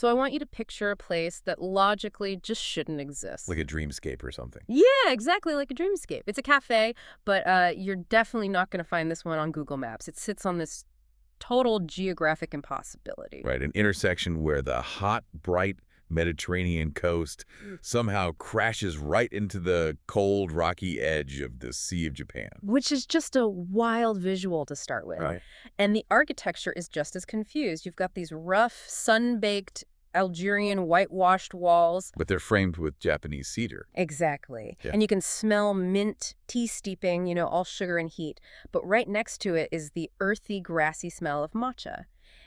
So I want you to picture a place that logically just shouldn't exist. Like a dreamscape or something. Yeah, exactly, like a dreamscape. It's a cafe, but you're definitely not going to find this one on Google Maps. It sits on this total geographic impossibility. Right, an intersection where the hot, bright Mediterranean coast somehow crashes right into the cold, rocky edge of the Sea of Japan. Which is just a wild visual to start with. Right. And the architecture is just as confused. You've got these rough, sun-baked Algerian whitewashed walls. But they're framed with Japanese cedar. Exactly. Yeah. And you can smell mint, tea steeping, all sugar and heat. But right next to it is the earthy, grassy smell of matcha.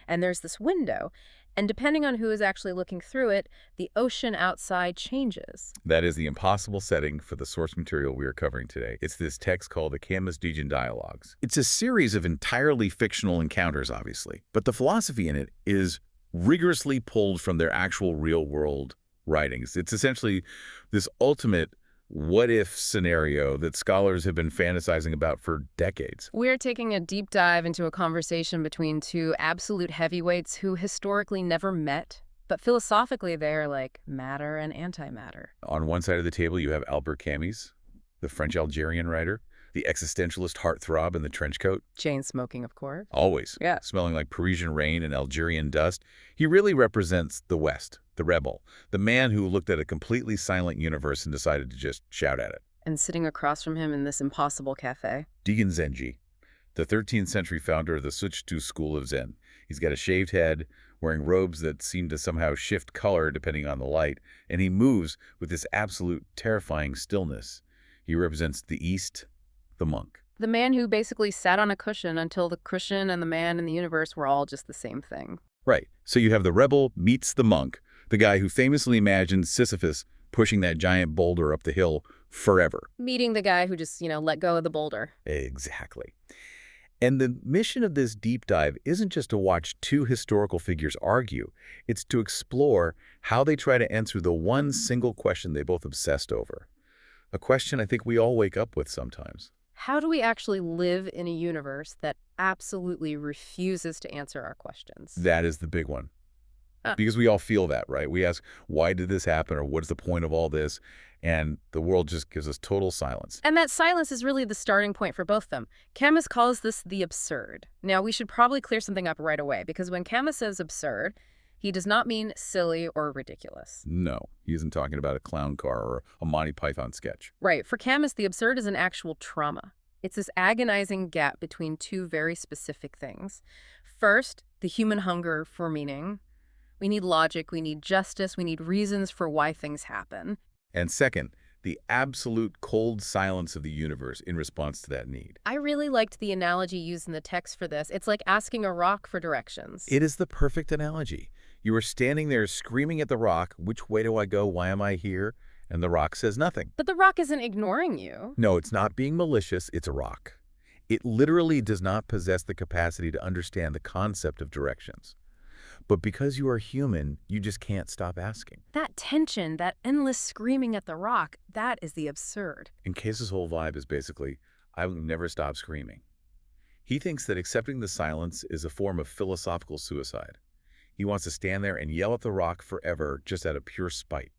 And there's this window. And depending on who is actually looking through it, the ocean outside changes. That is the impossible setting for the source material we are covering today. It's this text called the Camus Dōgen Dialogues. It's a series of entirely fictional encounters, obviously, but the philosophy in it is rigorously pulled from their actual real-world writings. It's essentially this ultimate what-if scenario that scholars have been fantasizing about for decades. We're taking a deep dive into a conversation between two absolute heavyweights who historically never met, but philosophically they're like matter and antimatter. On one side of the table, you have Albert Camus, the French-Algerian writer, the existentialist heartthrob in the trench coat. Chain smoking, of course. Always. Yeah. Smelling like Parisian rain and Algerian dust. He really represents the West, the rebel, the man who looked at a completely silent universe and decided to just shout at it. And sitting across from him in this impossible cafe. Dōgen Zenji, the 13th century founder of the Suchtu school of Zen. He's got a shaved head, wearing robes that seem to somehow shift color depending on the light, and he moves with this absolute terrifying stillness. He represents the East, the monk. The man who basically sat on a cushion until the cushion and the man in the universe were all just the same thing. Right. So you have the rebel meets the monk, the guy who famously imagined Sisyphus pushing that giant boulder up the hill forever. Meeting the guy who just, let go of the boulder. Exactly. And the mission of this deep dive isn't just to watch two historical figures argue. It's to explore how they try to answer the one single question they both obsessed over. A question I think we all wake up with sometimes. How do we actually live in a universe that absolutely refuses to answer our questions? That is the big one. Because we all feel that, right? We ask, why did this happen? Or what's the point of all this? And the world just gives us total silence. And that silence is really the starting point for both of them. Camus calls this the absurd. Now, we should probably clear something up right away, because when Camus says absurd, he does not mean silly or ridiculous. No, he isn't talking about a clown car or a Monty Python sketch. Right. For Camus, the absurd is an actual trauma. It's this agonizing gap between two very specific things. First, the human hunger for meaning. We need logic, we need justice, we need reasons for why things happen. And second, the absolute cold silence of the universe in response to that need. I really liked the analogy used in the text for this. It's like asking a rock for directions. It is the perfect analogy. You are standing there screaming at the rock, which way do I go, why am I here? And the rock says nothing. But the rock isn't ignoring you. No, it's not being malicious, it's a rock. It literally does not possess the capacity to understand the concept of directions. But because you are human, you just can't stop asking. That tension, that endless screaming at the rock, that is the absurd. And Case's whole vibe is basically, I will never stop screaming. He thinks that accepting the silence is a form of philosophical suicide. He wants to stand there and yell at the rock forever just out of pure spite.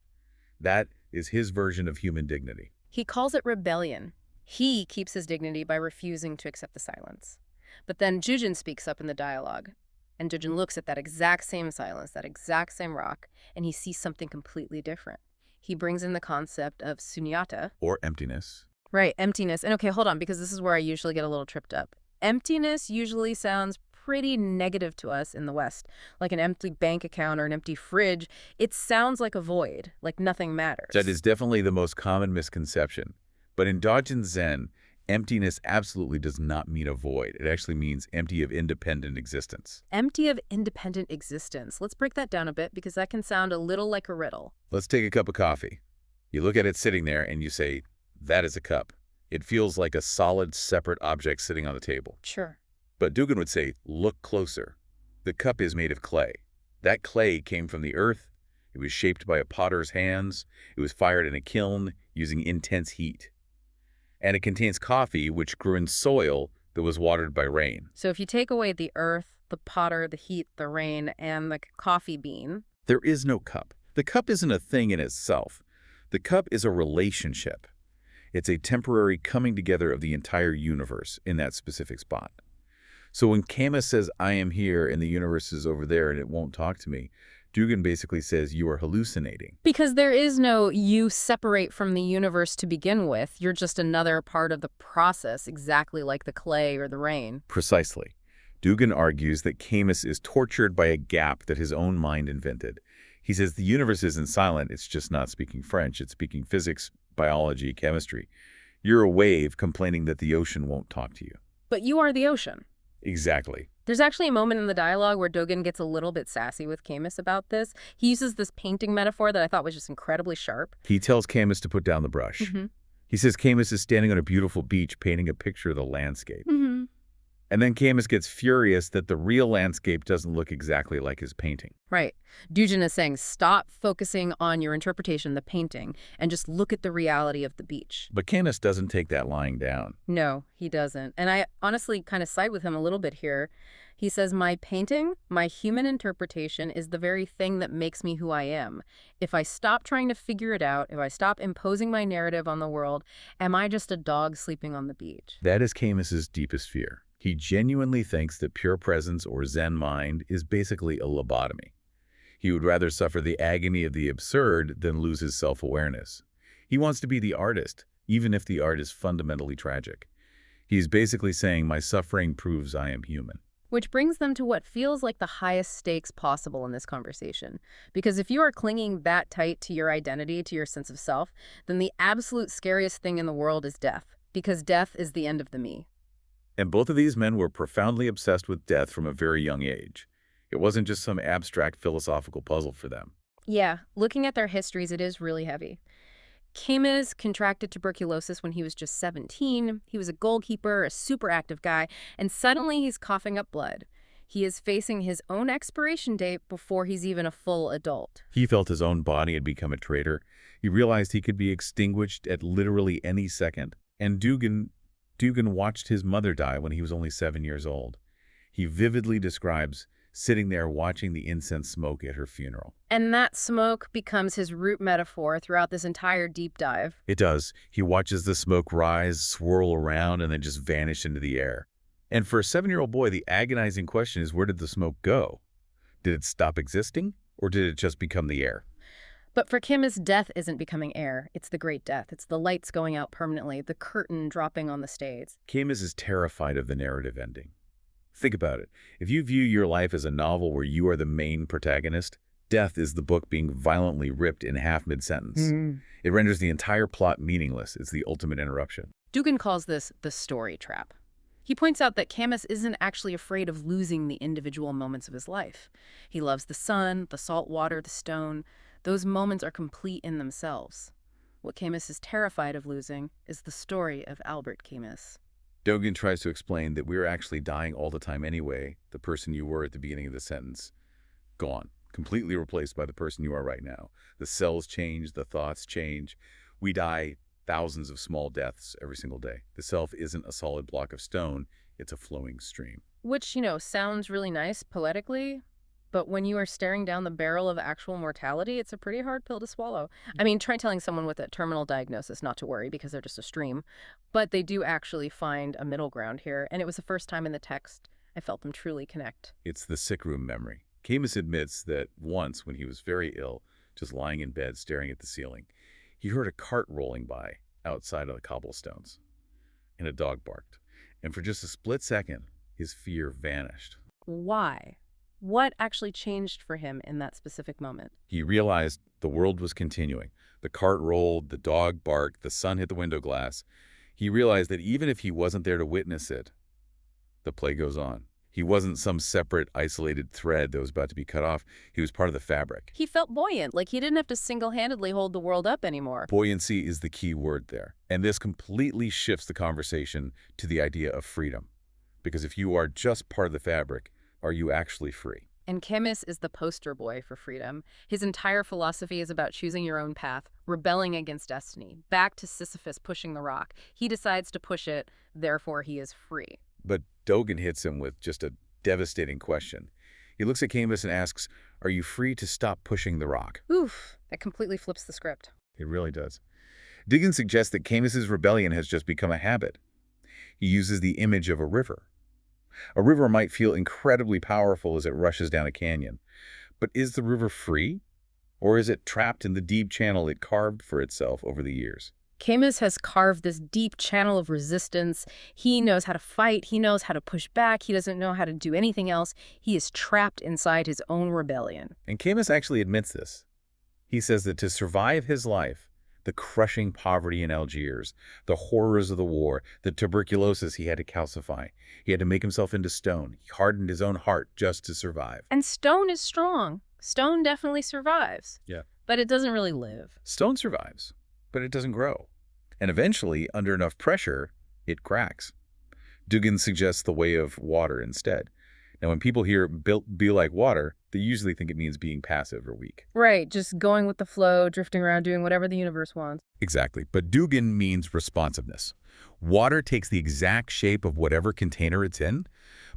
That is his version of human dignity. He calls it rebellion. He keeps his dignity by refusing to accept the silence. But then Dōgen speaks up in the dialogue. And Dōgen looks at that exact same silence, that exact same rock, and he sees something completely different. He brings in the concept of sunyata. Or emptiness. Right, emptiness. And okay, hold on, because this is where I usually get a little tripped up. Emptiness usually sounds pretty negative to us in the West, like an empty bank account or an empty fridge. It sounds like a void, like nothing matters. That is definitely the most common misconception. But in Dōgen Zen, emptiness absolutely does not mean a void. It actually means empty of independent existence. Empty of independent existence. Let's break that down a bit, because that can sound a little like a riddle. Let's take a cup of coffee. You look at it sitting there and you say, that is a cup. It feels like a solid, separate object sitting on the table. Sure. But Dōgen would say, look closer. The cup is made of clay. That clay came from the earth. It was shaped by a potter's hands. It was fired in a kiln using intense heat. And it contains coffee, which grew in soil that was watered by rain. So if you take away the earth, the potter, the heat, the rain, and the coffee bean, There is no cup. The cup isn't a thing in itself. The cup is a relationship. It's a temporary coming together of the entire universe in that specific spot. So when Camus says, I am here and the universe is over there and it won't talk to me, Dōgen basically says you are hallucinating. Because there is no you separate from the universe to begin with. You're just another part of the process, exactly like the clay or the rain. Precisely. Dōgen argues that Camus is tortured by a gap that his own mind invented. He says the universe isn't silent, it's just not speaking French, it's speaking physics, biology, chemistry. You're a wave complaining that the ocean won't talk to you. But you are the ocean. Exactly. There's actually a moment in the dialogue where Dōgen gets a little bit sassy with Camus about this. He uses this painting metaphor that I thought was just incredibly sharp. He tells Camus to put down the brush. He says Camus is standing on a beautiful beach painting a picture of the landscape. And then Camus gets furious that the real landscape doesn't look exactly like his painting. Right. Dōgen is saying, stop focusing on your interpretation, the painting, and just look at the reality of the beach. But Camus doesn't take that lying down. No, he doesn't. And I honestly kind of side with him a little bit here. He says, my painting, my human interpretation is the very thing that makes me who I am. If I stop trying to figure it out, if I stop imposing my narrative on the world, am I just a dog sleeping on the beach? That is Camus's deepest fear. He genuinely thinks that pure presence or Zen mind is basically a lobotomy. He would rather suffer the agony of the absurd than lose his self-awareness. He wants to be the artist, even if the art is fundamentally tragic. He's basically saying, my suffering proves I am human. Which brings them to what feels like the highest stakes possible in this conversation. Because if you are clinging that tight to your identity, to your sense of self, then the absolute scariest thing in the world is death. Because death is the end of the me. And both of these men were profoundly obsessed with death from a very young age. It wasn't just some abstract philosophical puzzle for them. Yeah, looking at their histories, it is really heavy. Camus contracted tuberculosis when he was just 17. He was a goalkeeper, a super active guy, and suddenly he's coughing up blood. He is facing his own expiration date before he's even a full adult. He felt his own body had become a traitor. He realized he could be extinguished at literally any second. And Dōgen watched his mother die when he was only 7 years old. He vividly describes sitting there watching the incense smoke at her funeral. And that smoke becomes his root metaphor throughout this entire deep dive. It does. He watches the smoke rise, swirl around, and then just vanish into the air. And for a 7-year-old boy, the agonizing question is, where did the smoke go? Did it stop existing, or did it just become the air? But for Camus, death isn't becoming air. It's the great death. It's the lights going out permanently, the curtain dropping on the stage. Camus is terrified of the narrative ending. Think about it. If you view your life as a novel where you are the main protagonist, death is the book being violently ripped in half mid-sentence. It renders the entire plot meaningless. It's the ultimate interruption. Dōgen calls this the story trap. He points out that Camus isn't actually afraid of losing the individual moments of his life. He loves the sun, the salt water, the stone. Those moments are complete in themselves. What Camus is terrified of losing is the story of Albert Camus. Dōgen tries to explain that we're actually dying all the time anyway. The person you were at the beginning of the sentence, gone, completely replaced by the person you are right now. The cells change, the thoughts change. We die thousands of small deaths every single day. The self isn't a solid block of stone, it's a flowing stream. Which, sounds really nice poetically, but when you are staring down the barrel of actual mortality, it's a pretty hard pill to swallow. I mean, try telling someone with a terminal diagnosis not to worry because they're just a stream. But they do actually find a middle ground here, and it was the first time in the text I felt them truly connect. It's the sick room memory. Camus admits that once, when he was very ill, just lying in bed staring at the ceiling, he heard a cart rolling by outside of the cobblestones, and a dog barked. And for just a split second, his fear vanished. Why? What actually changed for him in that specific moment? He realized the world was continuing. The cart rolled, the dog barked, the sun hit the window glass. He realized that even if he wasn't there to witness it, the play goes on. He wasn't some separate, isolated thread that was about to be cut off. He was part of the fabric. He felt buoyant, like he didn't have to single-handedly hold the world up anymore. Buoyancy is the key word there. And this completely shifts the conversation to the idea of freedom. Because if you are just part of the fabric, are you actually free? And Camus is the poster boy for freedom. His entire philosophy is about choosing your own path, rebelling against destiny. Back to Sisyphus pushing the rock. He decides to push it, therefore he is free. But Dōgen hits him with just a devastating question. He looks at Camus and asks, "Are you free to stop pushing the rock?" Oof, that completely flips the script. It really does. Dōgen suggests that Camus's rebellion has just become a habit. He uses the image of a river. A river might feel incredibly powerful as it rushes down a canyon. But is the river free? Or is it trapped in the deep channel it carved for itself over the years? Camus has carved this deep channel of resistance. He knows how to fight. He knows how to push back. He doesn't know how to do anything else. He is trapped inside his own rebellion. And Camus actually admits this. He says that to survive his life, the crushing poverty in Algiers, the horrors of the war, the tuberculosis he had to calcify, he had to make himself into stone. He hardened his own heart just to survive. And stone is strong. Stone definitely survives. Yeah. But it doesn't really live. Stone survives, but it doesn't grow. And eventually, under enough pressure, it cracks. Dōgen suggests the way of water instead. Now, when people hear be like water, they usually think it means being passive or weak. Right, just going with the flow, drifting around, doing whatever the universe wants. Exactly. But Dōgen means responsiveness. Water takes the exact shape of whatever container it's in,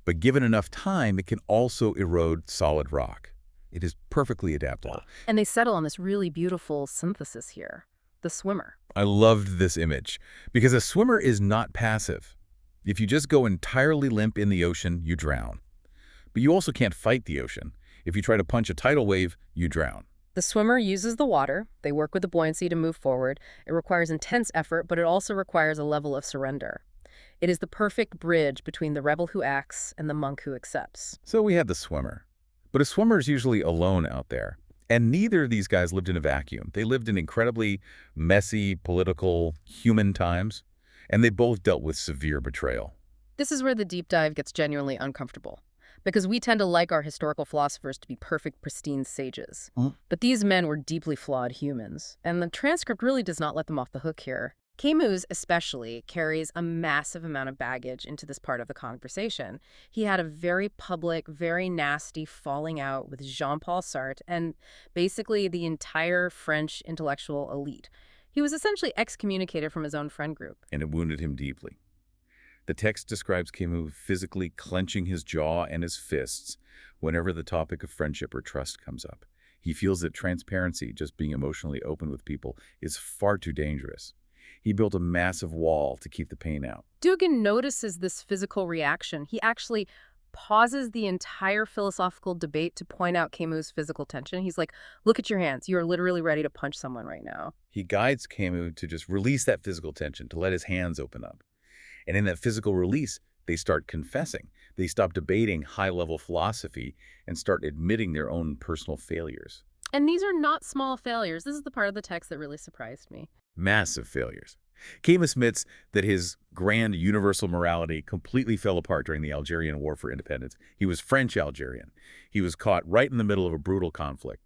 but given enough time, it can also erode solid rock. It is perfectly adaptable. And they settle on this really beautiful synthesis here, the swimmer. I loved this image because a swimmer is not passive. If you just go entirely limp in the ocean, you drown. But you also can't fight the ocean. If you try to punch a tidal wave, you drown. The swimmer uses the water. They work with the buoyancy to move forward. It requires intense effort, but it also requires a level of surrender. It is the perfect bridge between the rebel who acts and the monk who accepts. So we have the swimmer. But a swimmer is usually alone out there. And neither of these guys lived in a vacuum. They lived in incredibly messy, political, human times. And they both dealt with severe betrayal. This is where the deep dive gets genuinely uncomfortable. Because we tend to like our historical philosophers to be perfect, pristine sages. But these men were deeply flawed humans, and the transcript really does not let them off the hook here. Camus especially carries a massive amount of baggage into this part of the conversation. He had a very public, very nasty falling out with Jean-Paul Sartre and basically the entire French intellectual elite. He was essentially excommunicated from his own friend group. And it wounded him deeply. The text describes Camus physically clenching his jaw and his fists whenever the topic of friendship or trust comes up. He feels that transparency, just being emotionally open with people, is far too dangerous. He built a massive wall to keep the pain out. Dōgen notices this physical reaction. He actually pauses the entire philosophical debate to point out Camus' physical tension. He's like, look at your hands. You are literally ready to punch someone right now. He guides Camus to just release that physical tension, to let his hands open up. And in that physical release, they start confessing. They stop debating high-level philosophy and start admitting their own personal failures. And these are not small failures. This is the part of the text that really surprised me. Massive failures. Camus admits that his grand universal morality completely fell apart during the Algerian War for Independence. He was French-Algerian. He was caught right in the middle of a brutal conflict.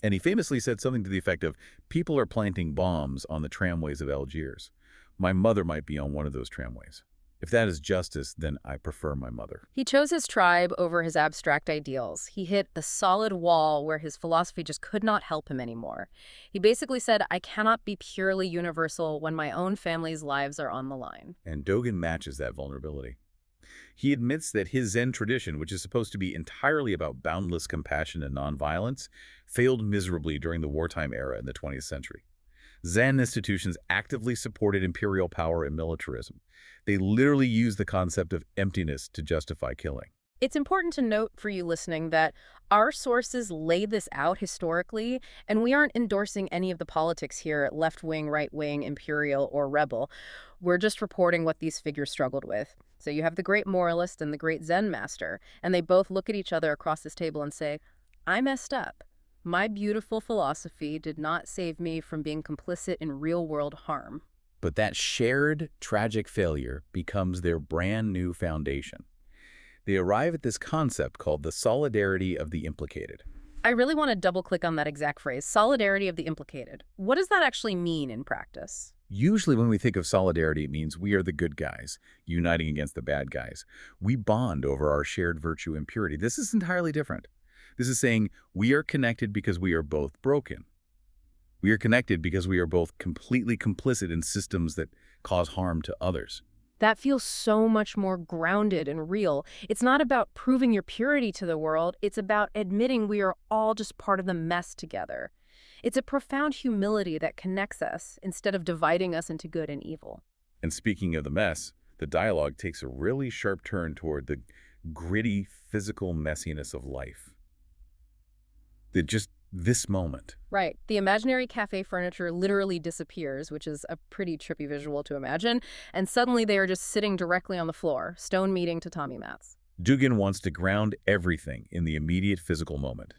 And he famously said something to the effect of, "People are planting bombs on the tramways of Algiers. My mother might be on one of those tramways. If that is justice, then I prefer my mother." He chose his tribe over his abstract ideals. He hit the solid wall where his philosophy just could not help him anymore. He basically said, I cannot be purely universal when my own family's lives are on the line. And Dōgen matches that vulnerability. He admits that his Zen tradition, which is supposed to be entirely about boundless compassion and nonviolence, failed miserably during the wartime era in the 20th century. Zen institutions actively supported imperial power and militarism. They literally used the concept of emptiness to justify killing. It's important to note for you listening that our sources lay this out historically, and we aren't endorsing any of the politics here, left-wing, right-wing, imperial, or rebel. We're just reporting what these figures struggled with. So you have the great moralist and the great Zen master, and they both look at each other across this table and say, I messed up. My beautiful philosophy did not save me from being complicit in real-world harm. But that shared tragic failure becomes their brand new foundation. They arrive at this concept called the solidarity of the implicated. I really want to double-click on that exact phrase, solidarity of the implicated. What does that actually mean in practice? Usually when we think of solidarity, it means we are the good guys, uniting against the bad guys. We bond over our shared virtue and purity. This is entirely different. This is saying we are connected because we are both broken. We are connected because we are both completely complicit in systems that cause harm to others. That feels so much more grounded and real. It's not about proving your purity to the world. It's about admitting we are all just part of the mess together. It's a profound humility that connects us instead of dividing us into good and evil. And speaking of the mess, the dialogue takes a really sharp turn toward the gritty physical messiness of life. Just this moment. Right. The imaginary cafe furniture literally disappears, which is a pretty trippy visual to imagine, and suddenly they are just sitting directly on the floor, stone meeting tatami mats. Dōgen wants to ground everything in the immediate physical moment.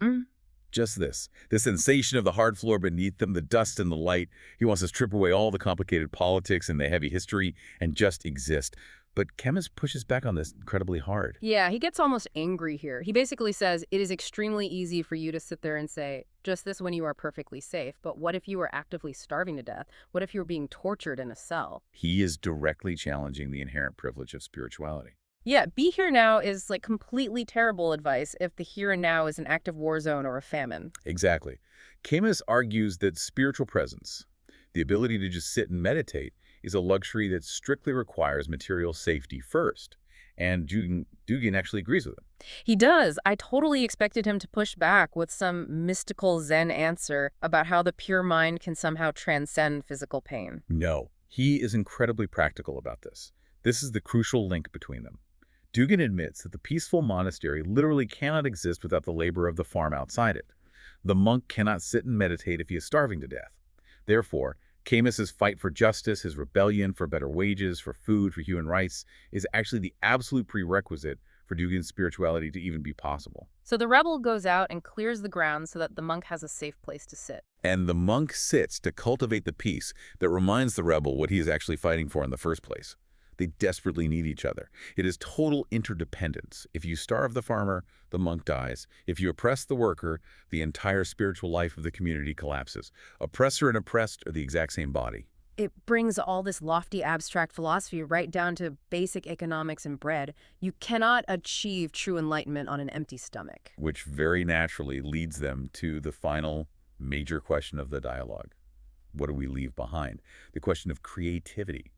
Just this. The sensation of the hard floor beneath them, the dust and the light. He wants to strip away all the complicated politics and the heavy history and just exist. But Camus pushes back on this incredibly hard. Yeah, he gets almost angry here. He basically says, it is extremely easy for you to sit there and say, just this when you are perfectly safe. But what if you were actively starving to death? What if you were being tortured in a cell? He is directly challenging the inherent privilege of spirituality. Yeah, be here now is like completely terrible advice if the here and now is an active war zone or a famine. Exactly. Camus argues that spiritual presence, the ability to just sit and meditate, is a luxury that strictly requires material safety first. And Dōgen actually agrees with him. He does. I totally expected him to push back with some mystical Zen answer about how the pure mind can somehow transcend physical pain. No, he is incredibly practical about this. This is the crucial link between them. Dōgen admits that the peaceful monastery literally cannot exist without the labor of the farm outside it. The monk cannot sit and meditate if he is starving to death. Therefore, Camus's fight for justice, his rebellion for better wages, for food, for human rights, is actually the absolute prerequisite for Dōgen's spirituality to even be possible. So the rebel goes out and clears the ground so that the monk has a safe place to sit. And the monk sits to cultivate the peace that reminds the rebel what he is actually fighting for in the first place. They desperately need each other. It is total interdependence. If you starve the farmer, the monk dies. If you oppress the worker, the entire spiritual life of the community collapses. Oppressor and oppressed are the exact same body. It brings all this lofty abstract philosophy right down to basic economics and bread. You cannot achieve true enlightenment on an empty stomach. Which very naturally leads them to the final major question of the dialogue. What do we leave behind? The question of creativity.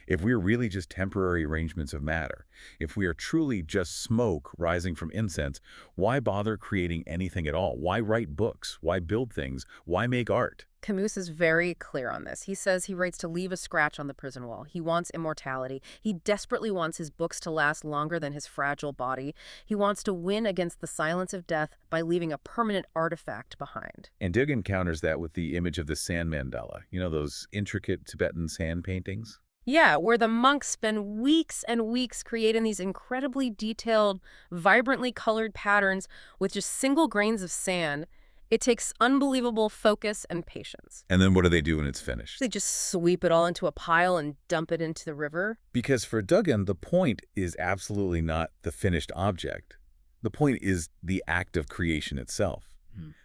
If we are really just temporary arrangements of matter, if we are truly just smoke rising from incense, why bother creating anything at all? Why write books? Why build things? Why make art? Camus is very clear on this. He says he writes to leave a scratch on the prison wall. He wants immortality. He desperately wants his books to last longer than his fragile body. He wants to win against the silence of death by leaving a permanent artifact behind. And Dōgen counters that with the image of the sand mandala. You know, those intricate Tibetan sand paintings? Yeah, where the monks spend weeks and weeks creating these incredibly detailed, vibrantly colored patterns with just single grains of sand. It takes unbelievable focus and patience. And then what do they do when it's finished? They just sweep it all into a pile and dump it into the river. Because for Dōgen, the point is absolutely not the finished object. The point is the act of creation itself.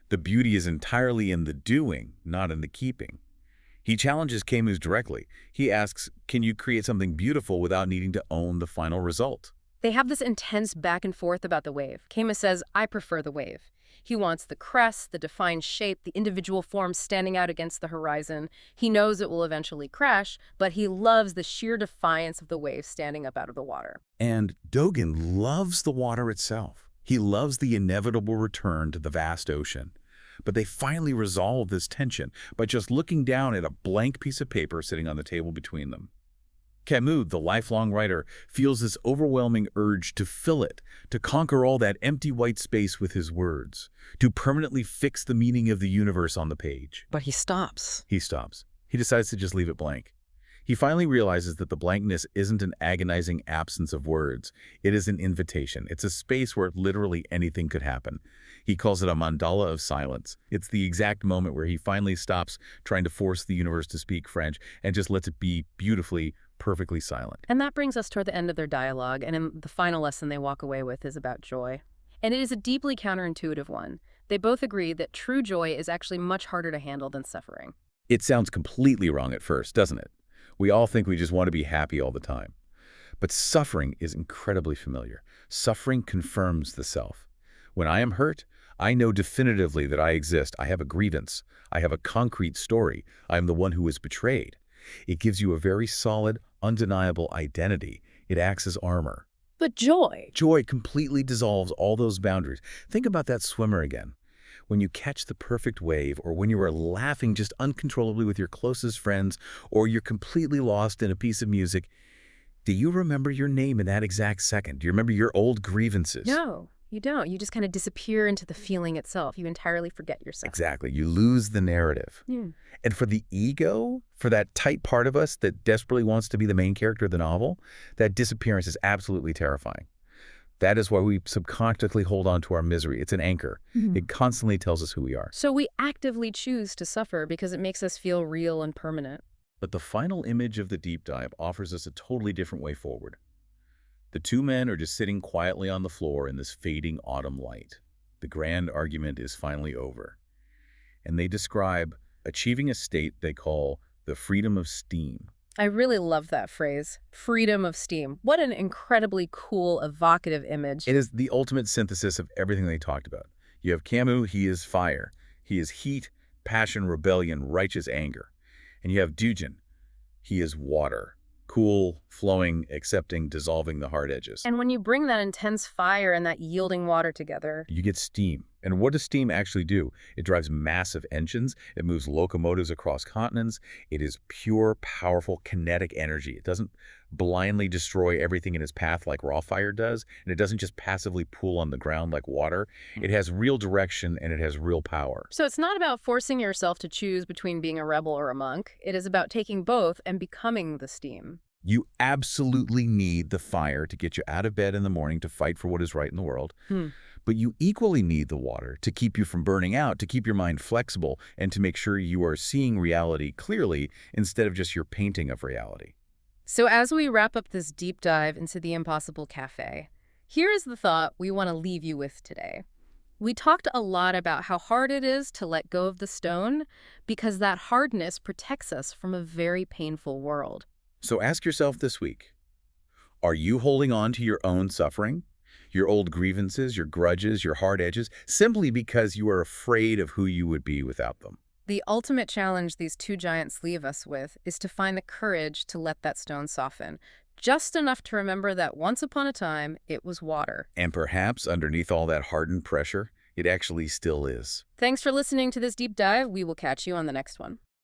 The beauty is entirely in the doing, not in the keeping. He challenges Camus directly. He asks, can you create something beautiful without needing to own the final result? They have this intense back and forth about the wave. Camus says, I prefer the wave. He wants the crest, the defined shape, the individual form standing out against the horizon. He knows it will eventually crash, but he loves the sheer defiance of the wave standing up out of the water. And Dōgen loves the water itself. He loves the inevitable return to the vast ocean. But they finally resolve this tension by just looking down at a blank piece of paper sitting on the table between them. Camus, the lifelong writer, feels this overwhelming urge to fill it, to conquer all that empty white space with his words, to permanently fix the meaning of the universe on the page. But he stops. He stops. He decides to just leave it blank. He finally realizes that the blankness isn't an agonizing absence of words. It is an invitation. It's a space where literally anything could happen. He calls it a mandala of silence. It's the exact moment where he finally stops trying to force the universe to speak French and just lets it be beautifully, perfectly silent. And that brings us toward the end of their dialogue, and the final lesson they walk away with is about joy. And it is a deeply counterintuitive one. They both agree that true joy is actually much harder to handle than suffering. It sounds completely wrong at first, doesn't it? We all think we just want to be happy all the time. But suffering is incredibly familiar. Suffering confirms the self. When I am hurt, I know definitively that I exist. I have a grievance. I have a concrete story. I am the one who was betrayed. It gives you a very solid, undeniable identity. It acts as armor. But joy. Joy completely dissolves all those boundaries. Think about that swimmer again. When you catch the perfect wave, or when you are laughing just uncontrollably with your closest friends, or you're completely lost in a piece of music, do you remember your name in that exact second? Do you remember your old grievances? No, you don't. You just kind of disappear into the feeling itself. You entirely forget yourself. Exactly. You lose the narrative. Yeah. And for the ego, for that tight part of us that desperately wants to be the main character of the novel, that disappearance is absolutely terrifying. That is why we subconsciously hold on to our misery. It's an anchor. It constantly tells us who we are. So we actively choose to suffer because it makes us feel real and permanent. But the final image of the deep dive offers us a totally different way forward. The two men are just sitting quietly on the floor in this fading autumn light. The grand argument is finally over. And they describe achieving a state they call the freedom of steam. I really love that phrase, freedom of steam. What an incredibly cool, evocative image. It is the ultimate synthesis of everything they talked about. You have Camus, he is fire. He is heat, passion, rebellion, righteous anger. And you have Dōgen, he is water. Cool, flowing, accepting, dissolving the hard edges. And when you bring that intense fire and that yielding water together, you get steam. And what does steam actually do? It drives massive engines. It moves locomotives across continents. It is pure, powerful, kinetic energy. It doesn't blindly destroy everything in its path like raw fire does. And it doesn't just passively pool on the ground like water. It has real direction and it has real power. So it's not about forcing yourself to choose between being a rebel or a monk. It is about taking both and becoming the steam. You absolutely need the fire to get you out of bed in the morning to fight for what is right in the world. But you equally need the water to keep you from burning out, to keep your mind flexible, and to make sure you are seeing reality clearly instead of just your painting of reality. So as we wrap up this deep dive into the impossible cafe, here is the thought we want to leave you with today. We talked a lot about how hard it is to let go of the stone because that hardness protects us from a very painful world. So ask yourself this week, are you holding on to your own suffering? Your old grievances, your grudges, your hard edges, simply because you are afraid of who you would be without them? The ultimate challenge these two giants leave us with is to find the courage to let that stone soften, just enough to remember that once upon a time, it was water. And perhaps underneath all that hardened pressure, it actually still is. Thanks for listening to this deep dive. We will catch you on the next one.